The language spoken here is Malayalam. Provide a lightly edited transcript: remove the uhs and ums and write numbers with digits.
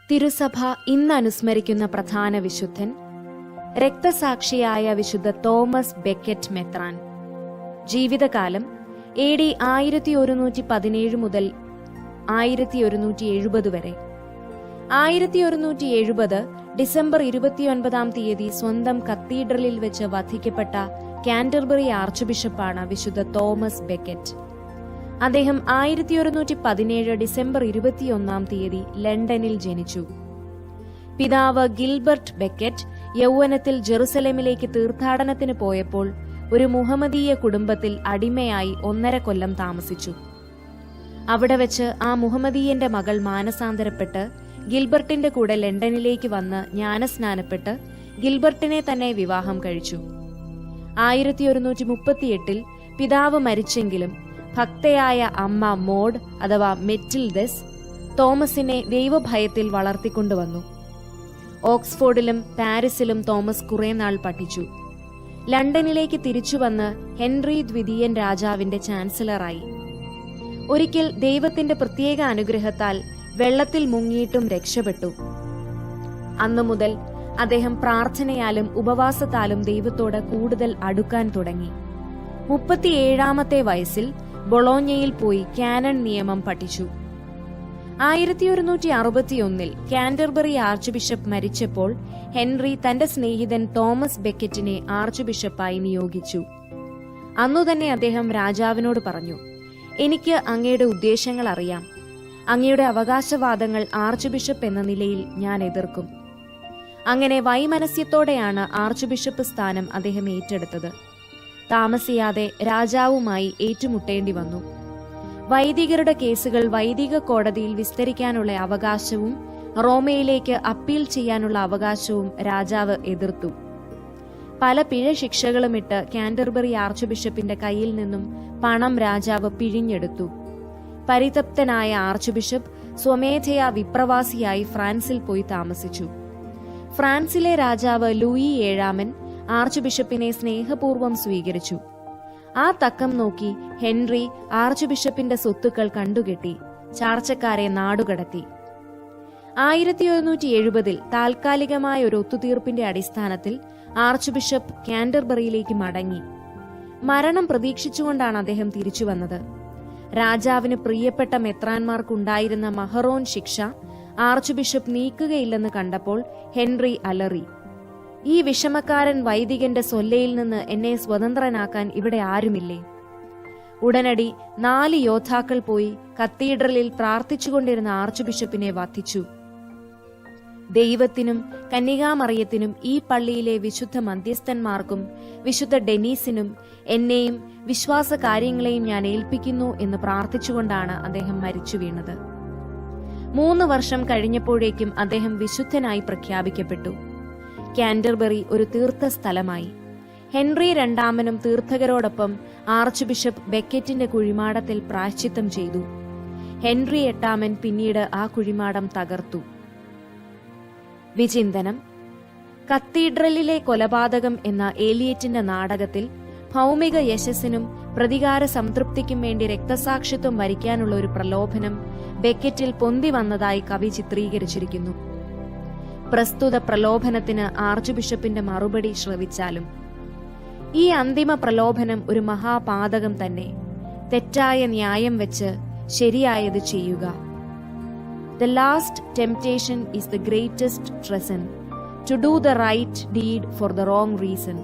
തിരുസഭ ഇന്ന് അനുസ്മരിക്കുന്ന പ്രധാന വിശുദ്ധൻ രക്തസാക്ഷിയായ വിശുദ്ധ തോമസ് ബെക്കറ്റ് മെത്രാൻ. ജീവിതകാലം AD 1117 മുതൽ 1170 വരെ. 1170 ഡിസംബർ 29 സ്വന്തം കത്തീഡ്രലിൽ വെച്ച് വധിക്കപ്പെട്ട കാന്റർബറി ആർച്ച് ബിഷപ്പാണ് വിശുദ്ധ തോമസ് ബെക്കറ്റ്. അദ്ദേഹം 1117 ഡിസംബർ 21 ലണ്ടനിൽ ജനിച്ചു. പിതാവ് ഗിൽബർട്ട് ബെക്കറ്റ് യൗവനത്തിൽ ജെറുസലേമിലേക്ക് തീർത്ഥാടനത്തിന് പോയപ്പോൾ ഒരു മുഹമ്മദീയ കുടുംബത്തിൽ അടിമയായി 1.5 കൊല്ലം താമസിച്ചു. അവിടെ വെച്ച് ആ മുഹമ്മദീയന്റെ മകൾ മാനസാന്തരപ്പെട്ട് ഗിൽബർട്ടിന്റെ കൂടെ ലണ്ടനിലേക്ക് വന്ന് ജ്ഞാനസ്നാനപ്പെട്ട് ഗിൽബർട്ടിനെ തന്നെ വിവാഹം കഴിച്ചു. 1138 പിതാവ് മരിച്ചെങ്കിലും ഭക്തയായ അമ്മ മോഡ് അഥവാ മെറ്റിൽഡസ് തോമസിനെ ദൈവഭയത്തിൽ വളർത്തിക്കൊണ്ടുവന്നു. ഓക്സ്ഫോർഡിലും പാരീസിലും തോമസ് കുറെ നാൾ പഠിച്ചു. ലണ്ടനിലേക്ക് തിരിച്ചുവന്ന് ഹെൻറി ദ്വിതീയൻ രാജാവിന്റെ ചാൻസലറായി. ഒരിക്കൽ ദൈവത്തിന്റെ പ്രത്യേക അനുഗ്രഹത്താൽ വെള്ളത്തിൽ മുങ്ങിയിട്ടും രക്ഷപ്പെട്ടു. അന്നു മുതൽ അദ്ദേഹം പ്രാർത്ഥനയാലും ഉപവാസത്താലും ദൈവത്തോട് കൂടുതൽ അടുക്കാൻ തുടങ്ങി. 37 വയസ്സിൽ ബൊളോഞ്ഞയിൽ പോയി കാനൺ നിയമം പഠിച്ചു. 1161 കാന്റർബറി ആർച്ച് ബിഷപ്പ് മരിച്ചപ്പോൾ ഹെൻറി തന്റെ സ്നേഹിതൻ തോമസ് ബെക്കറ്റിനെ ആർച്ച് ബിഷപ്പായി നിയോഗിച്ചു. അന്നുതന്നെ അദ്ദേഹം രാജാവിനോട് പറഞ്ഞു, എനിക്ക് അങ്ങയുടെ ഉദ്ദേശങ്ങൾ അറിയാം. അങ്ങയുടെ അവകാശവാദങ്ങൾ ആർച്ച് ബിഷപ്പ് എന്ന നിലയിൽ ഞാൻ എതിർക്കും. അങ്ങനെ വൈമനസ്യത്തോടെയാണ് ആർച്ച് ബിഷപ്പ് സ്ഥാനം അദ്ദേഹം ഏറ്റെടുത്തത്. താമസിയാതെ രാജാവുമായി ഏറ്റുമുട്ടേണ്ടി വന്നു. വൈദികരുടെ കേസുകൾ വൈദിക കോടതിയിൽ വിസ്തരിക്കാനുള്ള അവകാശവും റോമയിലേക്ക് അപ്പീൽ ചെയ്യാനുള്ള അവകാശവും രാജാവ് എതിർത്തു. പല പിഴ ശിക്ഷകളുമിട്ട് കാന്റർബറി ആർച്ച് ബിഷപ്പിന്റെ കയ്യിൽ നിന്നും പണം രാജാവ് പിഴിഞ്ഞെടുത്തു. പരിതപ്തനായ ആർച്ച് ബിഷപ്പ് സ്വമേധയാ വിപ്രവാസിയായി ഫ്രാൻസിൽ പോയി താമസിച്ചു. ഫ്രാൻസിലെ രാജാവ് ലൂയി 7 ആർച്ച് ബിഷപ്പിനെ സ്നേഹപൂർവ്വം സ്വീകരിച്ചു. ആ തക്കം നോക്കി ഹെൻറി ആർച്ച് ബിഷപ്പിന്റെ സ്വത്തുക്കൾ കണ്ടുകെട്ടി ചാർച്ചക്കാരെ നാടുകടത്തി. 1170 താൽക്കാലികമായ ഒരു ഒത്തുതീർപ്പിന്റെ അടിസ്ഥാനത്തിൽ ആർച്ച് ബിഷപ്പ് കാന്റർബറിയിലേക്ക് മടങ്ങി. മരണം പ്രതീക്ഷിച്ചുകൊണ്ടാണ് അദ്ദേഹം തിരിച്ചുവന്നത്. രാജാവിന് പ്രിയപ്പെട്ട മെത്രാൻമാർക്കുണ്ടായിരുന്ന മഹറോൻ ശിക്ഷ ആർച്ച് ബിഷപ്പ് നീക്കുകയില്ലെന്ന് കണ്ടപ്പോൾ ഹെൻറി അലറി, ഈ വിഷമക്കാരൻ വൈദികന്റെ സൊല്ലയിൽ നിന്ന് എന്നെ സ്വതന്ത്രനാക്കാൻ ഇവിടെ ആരുമില്ലേ? ഉടനടി 4 യോദ്ധാക്കൾ പോയി കത്തീഡ്രലിൽ പ്രാർത്ഥിച്ചുകൊണ്ടിരുന്ന ആർച്ച് ബിഷപ്പിനെ വധിച്ചു. ദൈവത്തിനും കന്യകാമറിയത്തിനും ഈ പള്ളിയിലെ വിശുദ്ധ മധ്യസ്ഥന്മാർക്കും വിശുദ്ധ ഡെനീസിനും എന്നെയും വിശ്വാസ കാര്യങ്ങളെയും ഞാൻ ഏൽപ്പിക്കുന്നു എന്ന് പ്രാർത്ഥിച്ചുകൊണ്ടാണ് അദ്ദേഹം മരിച്ചു വീണത്. 3 വർഷം കഴിഞ്ഞപ്പോഴേക്കും അദ്ദേഹം വിശുദ്ധനായി പ്രഖ്യാപിക്കപ്പെട്ടു. കാന്റർബറി ഒരു തീർത്ഥ സ്ഥലമായി. ഹെൻറി 2 തീർത്ഥകരോടൊപ്പം ആർച്ച് ബിഷപ്പ് ബെക്കറ്റിന്റെ കുഴിമാടത്തിൽ പ്രായശ്ചിത്തം ചെയ്തു. ഹെൻറി 8 പിന്നീട് ആ കുഴിമാടം തകർത്തു. വിചിന്തനം: കത്തീഡ്രലിലെ കൊലപാതകം എന്ന ഏലിയറ്റിന്റെ നാടകത്തിൽ ഭൗമിക യശസ്സിനും പ്രതികാര സംതൃപ്തിക്കും വേണ്ടി രക്തസാക്ഷിത്വം വരിക്കാനുള്ള ഒരു പ്രലോഭനം ബെക്കറ്റിൽ പൊന്തി വന്നതായി കവി ചിത്രീകരിച്ചിരിക്കുന്നു. പ്രസ്തുത പ്രലോഭനത്തിന് ആർച്ച് ബിഷപ്പിന്റെ മറുപടി ശ്രവിച്ചാലും ഈ അന്തിമ പ്രലോഭനം ഒരു മഹാപാതകം തന്നെ. തെറ്റായ ന്യായം വെച്ച് ശരിയായത് ചെയ്യുക. The last temptation is the greatest treason, to do the right deed for the wrong reason.